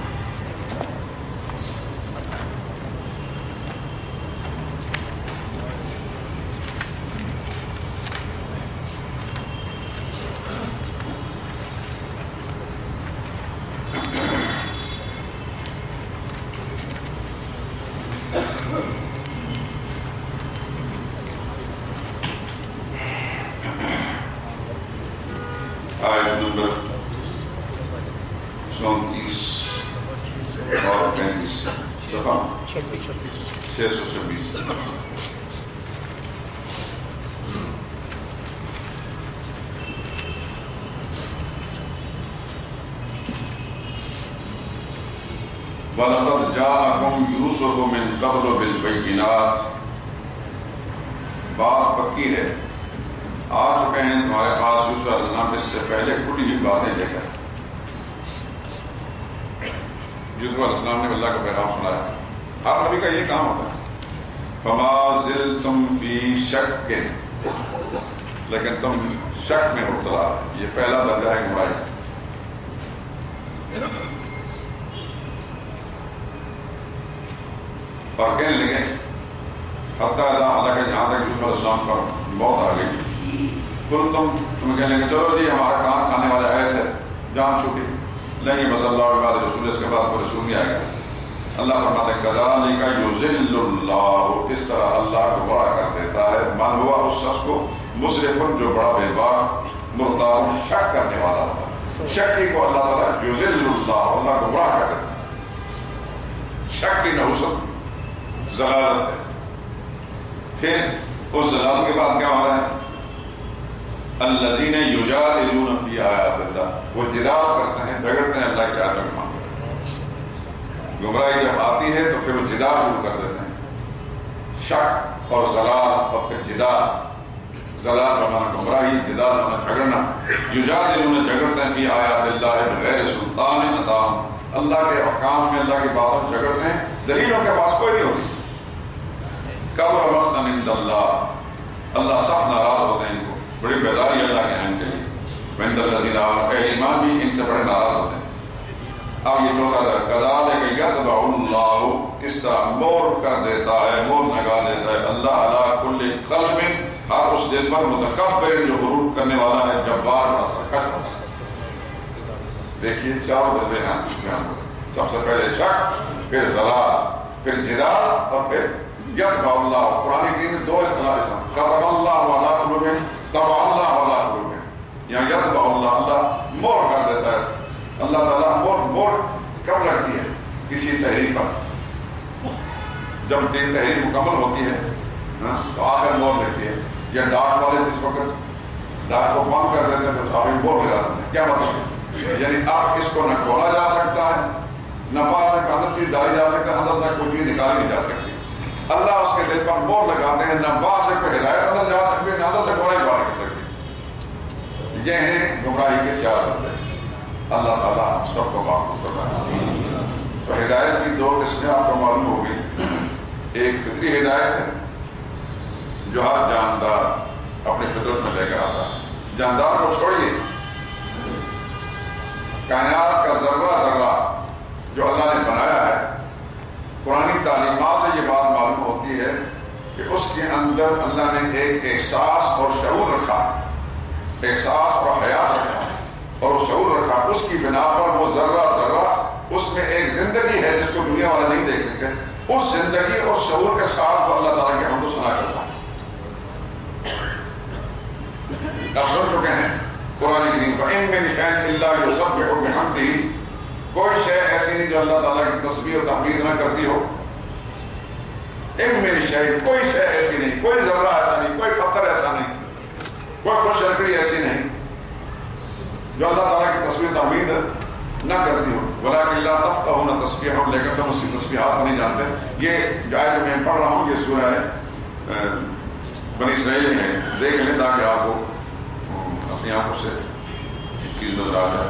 آیت نمبر 34 اور 35، صفحہ 626۔ وَلَقَدْ جَاءَكُمْ يُوسُفُ مِنْ قَبْلُ بِالْبَيِّنَاتِ، بات پکی ہے، آ چکے ہیں تمہارے پاس یوسف علیہ السلام اس سے پہلے کھلی ہوئی باتیں لے کر۔ یوسف علیہ السلام نے اللہ کا پیغام سنایا، ہر نبی کا یہ کام ہوتا ہے۔ فَمَا زِلْتُمْ فِي شَكٍّ، لیکن تم شک میں مبتلا ہے، یہ پہلا درجہ ہے گمراہی۔ اور کہنے لگے حتیٰ اللہ کے جہاں تک یوسف علیہ السلام پر موت آ گئی، تم کہنے لگے چلو جی ہمارا کام کھانے والے آئے تھے، جان چھوٹی نہیں، بس اللہ کے بعد رسول، اس کے بعد کوئی رسول نہیں آئے گا۔ اللہ فرماتے ہیں کذالک یضل اللہ، اس طرح اللہ کو بڑا کر دیتا ہے، من ہوا اس شخص کو مسرف، جو بڑا بے باک، مرتاب، شک کرنے والا ہوتا ہے۔ شکی کو اللہ تعالیٰ یضل اللہ، اللہ کو بڑا کر دیتا ہے۔ شک کی نحوست ضلالت ہے۔ پھر اس ضلالت کے بعد کیا ہو رہا ہے؟ الذین یجادلون فی آیات اللہ، وہ جدال کرتے ہیں، جھگڑتے ہیں اللہ کی آیاتوں کے معاملے میں۔ گمراہی جب آتی ہے تو پھر وہ جدال شروع کر دیتے ہیں، شک اور ضلال اور پھر جدال۔ ضلال کا معنی گمراہی، جدال کا معنی جھگڑنا۔ یجادلون، جھگڑتے ہیں، فی آیات اللہ بغیر سلطان اتاہم، اللہ کے احکام میں، اللہ کی باتوں میں جھگڑتے ہیں، دلیل ان کے پاس کوئی نہیں ہوتی۔ کبر مقتا عند اللہ، اللہ سخت ناراض ہوتے ہیں ان کو، بڑی بیداری اللہ کے ہیں کے لیے۔ وعند الذین آمنوا، اہل ایمان بھی ان سے بڑے ناراض ہوتے ہیں۔ اب یہ چوتھا درجہ، کذالک یطبع اللہ، اس طرح مور کر دیتا ہے، مور لگا دیتا ہے اللہ علی کل قلب، ہر اس دل پر، متکبر، جو غرور کرنے والا ہے، جبار اور سرکش۔ دیکھیے چار درجے ہیں، سب سے پہلے شک، پھر ضلال، پھر جدال، اور پھر یطبع اللہ۔ قرآن کریم میں دو اصطلاح ہیں، ختم اللہ علی قلوبہم، طبع اللہ علی قلوبہم۔ یہاں یطبع اللہ، اللہ مور کر دیتا ہے۔ اللہ تعالیٰ مور کب رکھتی ہے؟ کسی تحریر پر، جب تحریر مکمل ہوتی ہے تو آخر مور لگتی ہے، یا ڈاک والے جس وقت ڈاک کو بند کر دیتے ہیں تو آخر مور لگا دیتے ہیں۔ کیا مطلب؟ یعنی اب اس کو نہ کھولا جا سکتا ہے، نہ باہر سے اندر چیز ڈالی جا سکتا ہے، اندر سے کوئی چیز نکالی نہیں جا سکتی۔ اللہ اس کے دل پر مور لگاتے ہیں، نہ باہر سے کوئی ہدایت اندر جا سکتی ہے، نہ اندر سے گمراہی باہر نکل سکتی۔ یہ ہیں گمراہی کے چار درجے۔ اللہ تعالیٰ ہم سب کو محفوظ فرمائے۔ تو ہدایت کی دو قسمیں آپ کو معلوم ہوگی، ایک فطری ہدایت ہے جو ہر جاندار اپنی فطرت میں لے کر آتا ہے۔ جاندار کو چھوڑیے، کائنات کا ذرہ ذرہ جو اللہ نے بنایا ہے، پرانی تعلیمات سے یہ بات معلوم ہوتی ہے کہ اس کے اندر اللہ نے ایک احساس اور شعور رکھا، احساس اور حیات رکھا۔ اور وہ شعور رکھا، اس کی بنا پر وہ ذرہ ذرہ اس میں ایک زندگی ہے جس کو دنیا والے نہیں دیکھ سکتے، اس زندگی اور شعور کے ساتھ وہ اللہ تعالیٰ کی حمد و ثنا کرتا ہے۔ آپ سن چکے ہیں قرآن کریم کو، ان من شیء الا یسبح بحمدہ، کوئی شے ایسی نہیں جو اللہ تعالیٰ کی تسبیح اور تحمید نہ کرتی ہو۔ ان من شیء، کوئی شے ایسی نہیں، کوئی ذرہ ایسا نہیں، کوئی پتھر ایسا نہیں، کوئی خوش لکڑی ایسی نہیں جو اللہ تعالیٰ کی تسبیح تحمید نہ کرتی ہو۔ ولیکن لا تفقہون تسبیحہم، لیکن تم اس کی تسبیحات کو نہیں جانتے۔ یہ جو آیت میں پڑھ رہا ہوں یہ سورہ بنی اسرائیل میں ہے، دیکھ لیں تاکہ آپ کو اپنی آنکھوں سے ایک چیز نظر آ جائے۔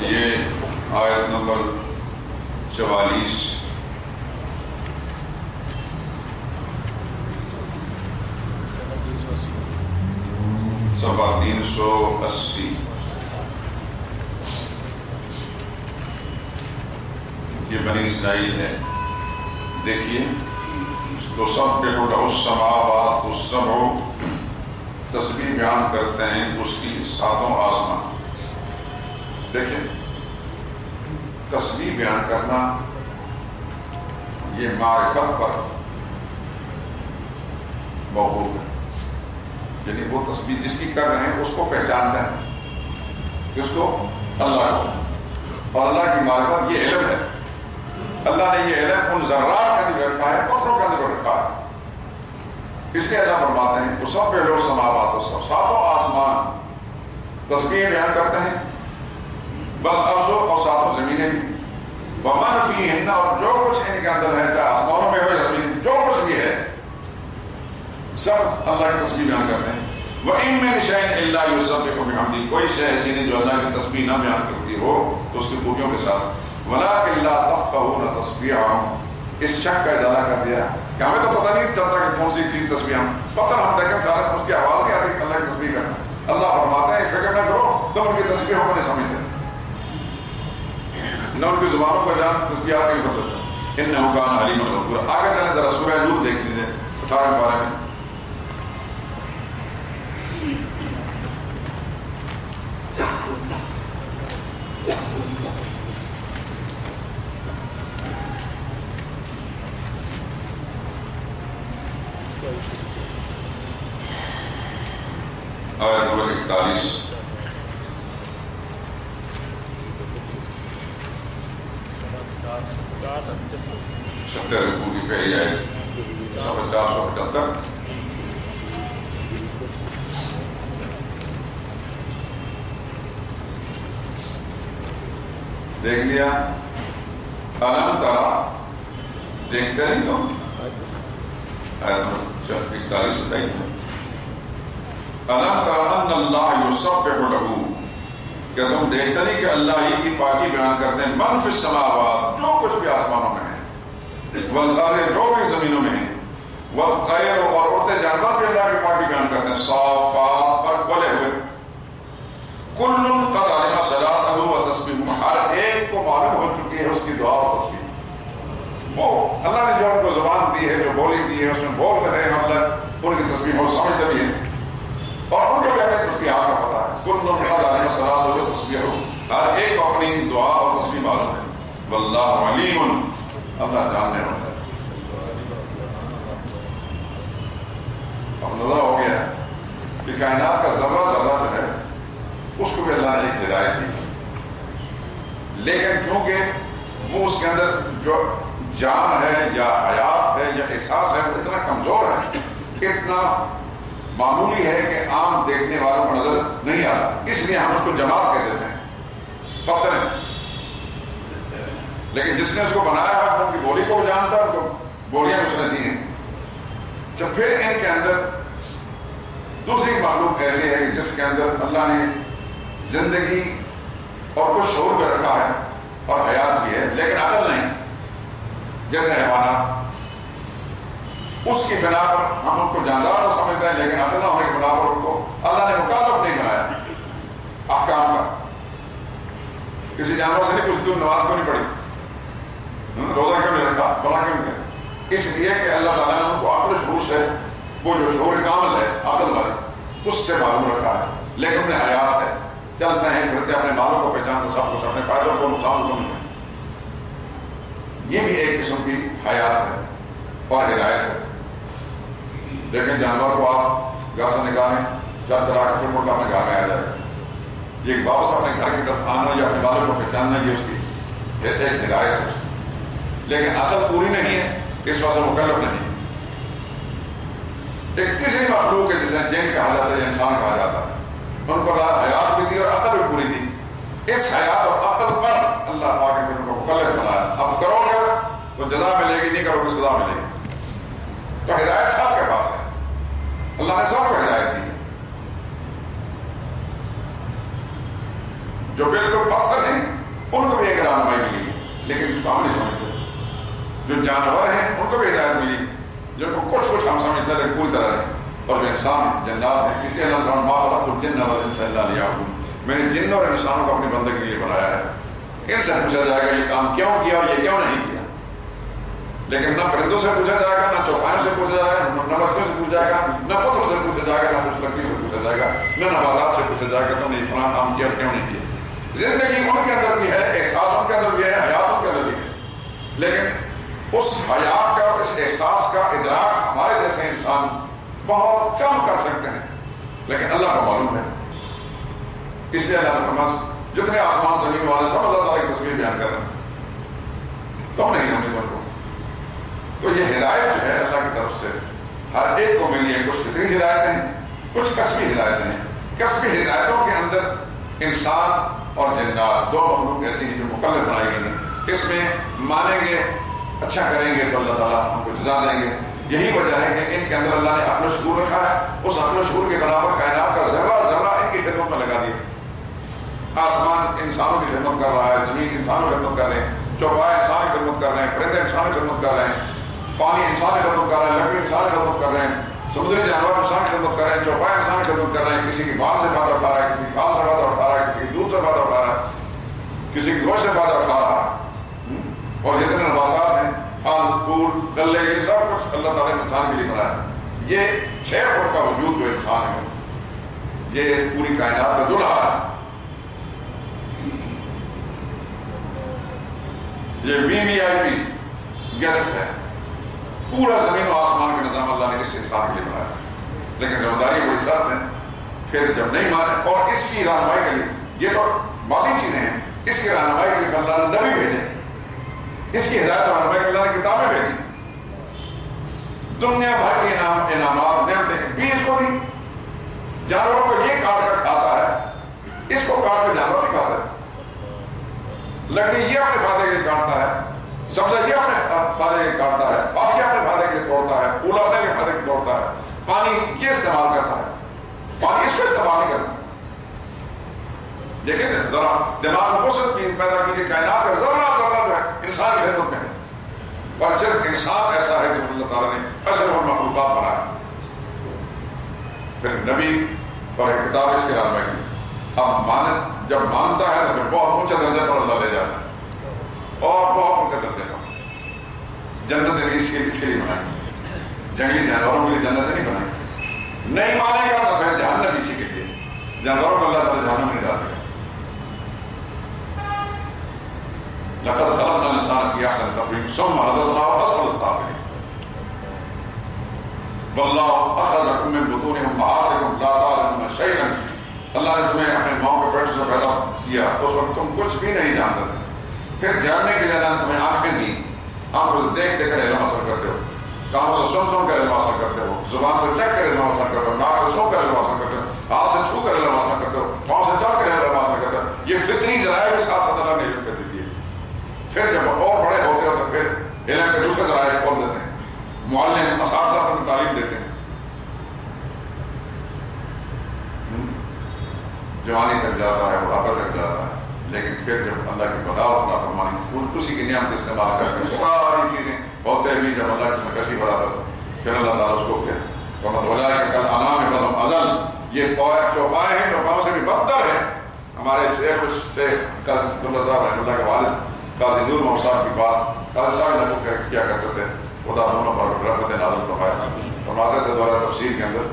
یہ آیت نمبر 44 صفحہ 380، یہ بنی اسرائیل ہے۔ دیکھیے، تسبح لہ السماوات السبع، تسبیح بیان کرتے ہیں اس کی ساتوں آسمان۔ دیکھیں، تسبیح بیان کرنا یہ معرفت پر موقوف ہے، یعنی وہ تسبیح جس کی کر رہے ہیں اس کو پہچانتا ہے، کس کو؟ اللہ کو، اور اللہ کی معرفت یہ علم ہے۔ اللہ نے یہ علم ان ذرات کے اندر رکھا ہے، پتھروں کے اندر رکھا ہے۔ اس لیے اللہ فرماتے ہیں تسبح لہ السماوات السبع، ساتوں آسمان تسبیح بیان کرتے ہیں، والارض، اور ساتوں زمینیں بھی، ومن فیہن، اور جو کچھ ان کے اندر ہے، چاہے آسمانوں میں ہو یا زمین، جو کچھ بھی ہے سب اللہ کی تسبیح بیان کرتے ہیں۔ وَإِن مِّن شَيْءٍ إِلَّا يُسَبِّحُ بِحَمْدِهِ، کوئی شے ایسی نہیں جو اللہ کی تسبیح نہ بیان کرتی ہو اس کی خوبیوں کے ساتھ۔ وَلَٰكِن لَا تَفْقَهُونَ تَسْبِيحَهُمْ، اس شک کا ازالہ کر دیا کہ ہمیں تو پتہ نہیں چلتا کہ کون سی چیز تسبیح ہم پتھر ہم دیکھیں سارا اس کی آواز نہیں آتی اللہ کی تسبیح کرنا۔ اللہ فرماتا ہے فکر نہ کرو، تم ان کی تسبیحوں کو نہیں سمجھتے، نہ ان کی زبانوں کو جان تسبیحات کے لیے پتہ۔ إِنَّهُ كَانَ عَلِيمًا غَفُورًا۔ آگے چلیں ذرا سورہ نور دیکھ لیجیے 18 پارے میں۔ آیت نمبر 41، شکر رکوع کی پہلی آیت، صفحہ 475۔ دیکھ لیا؟ الم ترى، دیکھتے نہیں تم؟ آیت نمبر 41 بتائیے۔ الم ترى ان اللہ یسبح لہ، کیا تم دیکھتے نہیں کہ اللہ ہی کی پاکی بیان کرتے ہیں، من فی السماوات، جو کچھ بھی آسمانوں میں ہے، والارض، جو بھی زمینوں میں ہے، والطیر، اور اڑتے جانور بھی اللہ کی پاکی بیان کرتے ہیں، صافات، پر کھولے ہوئے، کل قد علم صلاتہ و تسبیحہ، ہر ایک کو معلوم ہو چکی ہے اس کی دعا و تسبیح۔ وہ اللہ نے جو ان کو زبان دی ہے، جو بولی دی ہے، اس میں بول رہے ہیں ہم لوگ، ان کی تسبیح بہت سمجھتے بھی ہیں، اور ان کو کیا کہ تسبیحات کا پتہ ہے۔ کل قد علم صلاتہ و تسبیحہ، ہر ایک کو اپنی دعا اور تسبیح معلوم ہے۔ واللہ علیم، اللہ جاننے والا ہے۔ اب نظر ہو گیا کہ کائنات کا ذرہ ذرہ جو ہے اس کو بھی اللہ نے ایک ہدایت دی، لیکن چونکہ وہ اس کے اندر جو جان ہے یا حیات ہے یا احساس ہے وہ اتنا کمزور ہے، اتنا معمولی ہے کہ عام دیکھنے والوں کو نظر نہیں آتا، اس لیے ہم اس کو جماعت کہہ دیتے ہیں، پتھر ہے۔ لیکن جس نے اس کو بنایا ہے وہ ان کی بولی کو بھی جانتا ہے، ان کو بولیاں اس نے دی ہیں۔ جب پھر ان کے اندر دوسری مخلوق ایسی ہے جس کے اندر اللہ نے زندگی اور کچھ شعور بھی رکھا ہے اور حیات بھی ہے لیکن عقل نہیں، جیسے حیوانات، اس کی بنا پر ہم ان کو جاندار تو سمجھتے ہیں لیکن عقل نہ ہونے کی بنا پر ان کو اللہ نے مکلف نہیں بنایا احکام کا۔ کسی جانور سے نہیں پوچھتے تم نماز کیوں نہیں پڑھی، روزہ کیوں نہیں رکھا، فلاں کیوں نہیں، اس لیے کہ اللہ تعالیٰ نے ان کو عقل شعور سے، وہ جو شعور کامل ہے عقل والے، اس سے معلوم رکھا ہے، لیکن انہیں حیات ہے، چلتے ہیں پھرتے اپنے مالوں کو پہچانتے، سب کچھ اپنے فائدوں کو نقصان کو سمجھتے ہیں۔ یہ بھی ایک قسم کی حیات ہے اور ہدایت ہے۔ لیکن جانور کو آپ گھر سے نکالیں، چل چلا کر پھر مڑ اپنے گھر میں آ جائے گا، یہ واپس اپنے گھر کی طرف آنا یا اپنے مالوں کو پہچاننا، یہ اس کی ایک ہدایت ہے، لیکن عقل پوری نہیں ہے، اس وجہ سے مکلف نہیں۔ ایک تیسری مخلوق ہے جسے جن کہا جاتا ہے یا انسان کہا جاتا ہے، ان پر حیات بھی دی اور عقل بھی پوری دی، اس حیات اور عقل پر اللہ پاک نے ان کو مکلف بنایا، اب کرو گے تو جزا ملے گی، نہیں کرو گے سزا ملے گی۔ تو ہدایت سب کے پاس ہے، اللہ نے سب کو ہدایت دی، جو بالکل پتھر ہیں ان کو بھی ایک رہنمائی ملی، لیکن اس کو ہم نہیں سمجھتے۔ جو جانور ہیں ان کو بھی ہدایت ملی، جن کو کچھ ہم سمجھتے ہیں لیکن پوری طرح نہیں، اور جو انسان جنات ہیں، اس لیے اللہ تعالیٰ میں نے جن اور انسانوں کو اپنی بندگی کے لیے بنایا ہے، ان سے پوچھا جائے گا یہ کام کیوں کیا اور یہ کیوں نہیں کیا، لیکن نہ پرندوں سے پوچھا جائے گا، نہ چوپایوں سے پوچھا جائے گا، نہ مچھلیوں سے پوچھا جائے گا، نہ پتھر سے پوچھا جائے گا، نہ کچھ لکڑی سے پوچھا جائے گا، نہ نباتات سے پوچھا جائے گا تم نے فلاں کام کیا اور کیوں نہیں کیا۔ زندگی ان کے اندر بھی ہے، احساس ان کے اندر بھی ہے، حیات ان کے اندر بھی ہے، لیکن اس حیات کا، اس احساس کا ادراک ہمارے جیسے انسان بہت کم کر سکتے ہیں، لیکن اللہ کو معلوم ہے۔ اس لیے اللہ نے جتنے آسمان زمین والے سب اللہ تعالیٰ کی تصویر بیان کر رہے ہیں، تم نہیں سمجھ کو۔ تو یہ ہدایت جو ہے اللہ کی طرف سے ہر ایک کو ملی ہے، کچھ فطری ہدایتیں ہیں، کچھ کسبی ہدایتیں ہیں۔ کسبی ہدایتوں کے اندر انسان اور جنات دو مخلوق ایسی ہیں جو مکلف بنائی گئی ہیں، اس میں مانیں گے، اچھا کریں گے تو اللہ تعالیٰ ہم کو جزا دیں گے۔ یہی وجہ ہے کہ ان کے اندر اللہ نے عقل و شعور رکھا ہے، اس عقل و شعور کے برابر کائنات کا ذرہ ذرہ ان کی خدمت میں لگا دیا۔ آسمان انسانوں کی خدمت کر رہا ہے، زمین انسانوں کی خدمت کر رہے ہیں، چوپائے انسان کی خدمت کر رہے ہیں، پرندے انسان کی خدمت کر رہے ہیں، پانی انسان کی خدمت کر رہے ہیں، لکڑی انسان کی خدمت کر رہے ہیں، سمندری جانور انسان کی خدمت کر رہے ہیں، چوپائے انسان کی خدمت کر رہے ہیں، کسی کی بال سے فائدہ اٹھا رہا ہے، کسی کی کھال سے فائدہ اٹھا رہا ہے، کسی کی دودھ سے فائدہ اٹھا رہا ہے، کسی کی گوشت سے فائدہ اٹھا رہا ہے، اور جتنے نباتات ہیں، پھل پھول غلے، یہ سب کچھ اللہ تعالیٰ نے انسان کے لیے بنایا۔ یہ 6 فٹ کا وجود جو انسان ہے، یہ پوری کائنات کا دلہا ہے، یہ VVIP گیسٹ ہے، پورا زمین و آسمان کا نظام اللہ نے اس انسان کے لیے بنایا، لیکن ذمہ داری بڑی سخت ہے۔ پھر جب نہیں مانے، اور اس کی رہنمائی کے لیے، یہ تو مالی چیزیں ہیں، اس کی رہنمائی کے لیے اللہ نے نبی بھیجے، اس کی ہدایت اور رہنمائی کے لیے اللہ نے کتابیں بھیجی، دنیا بھر کے انعامات نعمتیں بیچ کو دی۔ جانوروں کو یہ کاٹ کر کھاتا ہے، اس کو کاٹ کر جانور نہیں کھاتا ہے، لکڑی یہ اپنے فائدے کے لیے کاٹتا ہے، سبزہ یہ اپنے فائدے کے لیے کاٹتا ہے، پھل یہ اپنے فائدے کے لیے توڑتا ہے، پھول اپنے فائدے کے لیے توڑتا ہے، پانی یہ استعمال کرتا ہے، پانی اس کو استعمال نہیں کرتا۔ دیکھیں ذرا دماغ میں وسعت پیدا کیجیے، کائنات کا ذرہ ذرہ جو ہے انسان کی خدمت میں ہے، اور صرف انسان ایسا ہے جو اللہ تعالیٰ نے اشرف المخلوقات بنایا۔ پھر نبی اور ایک کتاب اس کے رہنمائی کی، اب جب مانتا ہے تو پھر بہت اونچے درجے پر اللہ لے جاتا ہے، اور بہت اونچے درجے پر جنتیں اس کے لیے بنائی، جنگلی جانوروں کے لیے جنتیں نہیں بنائی۔ نہیں مانے گا تو پھر جہنم اسی کے لیے، جانوروں کو اللہ تعالیٰ جہنم نہیں ڈالے گا۔ لقد خلقنا الانسان في احسن تقويم ثم رددناه اسفل السافلين والله اخرجكم من بطون امهاتكم لا تعلمون شيئا اللہ نے تمہیں اپنے ماں کے پیٹ سے پیدا کیا، اس وقت تم کچھ بھی نہیں جانتے تھے، پھر جاننے کے لیے اللہ نے تمہیں آنکھیں دی، آنکھوں سے دیکھ دیکھ کر علم حاصل کرتے ہو، کانوں سے سن کر علم حاصل کرتے ہو، زبان سے چکھ کر علم حاصل کرتے ہو، ناک سے سو کر علم حاصل کرتے ہو، ہاتھ سے چھو کر علم حاصل کرتے ہو، پاؤں سے چل کر علم حاصل کرتے ہو۔ یہ فطری ذرائع کے ساتھ ساتھ اللہ نے علم کر دیتی ہے۔ پھر جب اور بڑے ہوتے ہو تو پھر علم کے دوسرے ذرائع کھول دیتے ہیں، معلم اساتذہ تمہیں تعلیم دیتے ہیں۔ جوانی تک جاتا ہے، بڑھاپے تک جاتا ہے، لیکن پھر جب اللہ کی بغاوت نافرمانی اسی کی نعمت استعمال کر کے ساری چیزیں ہوتے بھی جب اللہ کی سرکشی پر آتا تھا، پھر اللہ تعالیٰ اس کو پھر کل انام بلم ازل، یہ چوپائے ہیں چوپاؤں سے بھی بدتر ہے۔ ہمارے شیخ قاضی اللہ صاحب رحمۃ اللہ کے والد قاضی نور محمد صاحب کی بات قاضی صاحب نے کیا کرتے تھے، خدا دونوں پر رحمت نازل فرمائے، فرماتے تھے دورہ تفسیر کے اندر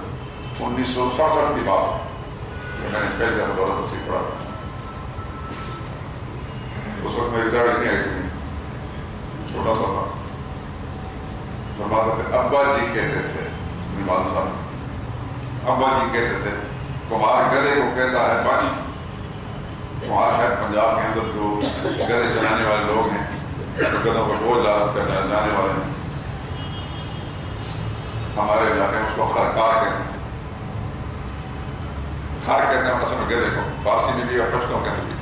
1967 کی بات جو میں نے پہلے دفعہ دورہ تفسیر پڑھا، اس وقت میری داڑھی نہیں آئی تھی، چھوٹا سا تھا، فرماتے تھے ابا جی کہتے تھے، والد صاحب ابا جی کہتے تھے کمہار گدھے کو کہتا ہے بچ۔ کمہار شاید پنجاب کے اندر جو گدھے چلانے والے لوگ ہیں، جو گدھوں کو بوجھ لاحظ کرنے جانے والے ہیں، ہمارے علاقے میں اس کو خرکار کہتے ہیں۔ خر کہتے ہیں اصل میں گدھے کو، فارسی میں بھی اور پشتوں کے اندر بھی،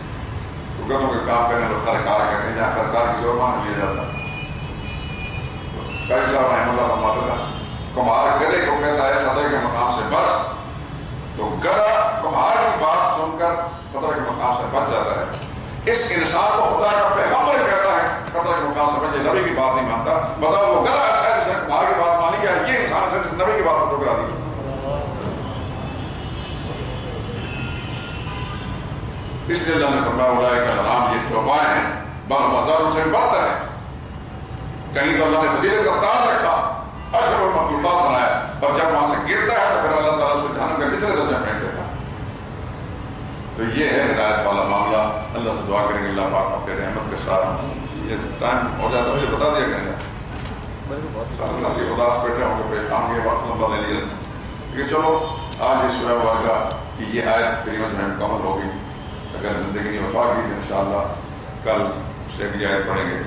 تو گدھوں کے کام کرنے کو خرکار کہتے ہیں، جہاں خرکار کسی اور معنی لیا جاتا ہے۔ قاضی صاحب رحمۃ اللہ فرماتا تھا کمہار گدھے کو کہتا ہے خطرے کے مقام سے بچ، تو گدھا کمہار کی بات سن کر خطرے کے مقام سے بچ جاتا ہے۔ اس انسان کو خدا کا پیغمبر کہتا ہے خطرے کے مقام سے بچ، یہ نبی کی بات نہیں مانتا، بتاؤ وہ گدھا اچھا ہے جس نے کمہار کی بات مانی، یا یہ انسان اچھا جس نے نبی کی بات کو ٹھکرا دی۔ اس لیے اللہ نے فرمایا اولئک الانعام، یہ چوپائے ہیں، بل مزار ان سے بھی بڑھتا ہے۔ کہیں تو اللہ نے فضیلت کا تاج رکھا، اشرف المخلوقات بنایا، اور جب وہاں سے گرتا ہے تو پھر اللہ تعالیٰ اس کو جہنم کے نچلے درجے پھینک دیتا ہے۔ تو یہ ہے ہدایت والا معاملہ۔ اللہ سے دعا کریں گے اللہ پاک اپنے رحمت کے ساتھ، یہ ٹائم ہو جاتا ہے مجھے بتا دیا کریں، سال سال کے اداس بیٹھے ہوں گے، پیشام کے وقت لمبا لے لیے، کہ چلو آج یہ سورہ واقعہ کی یہ آیت تقریباً جو ہے مکمل ہوگی۔ اگر زندگی نے وفا کی تو انشاءاللہ کل سے بھی آیت پڑھیں گے۔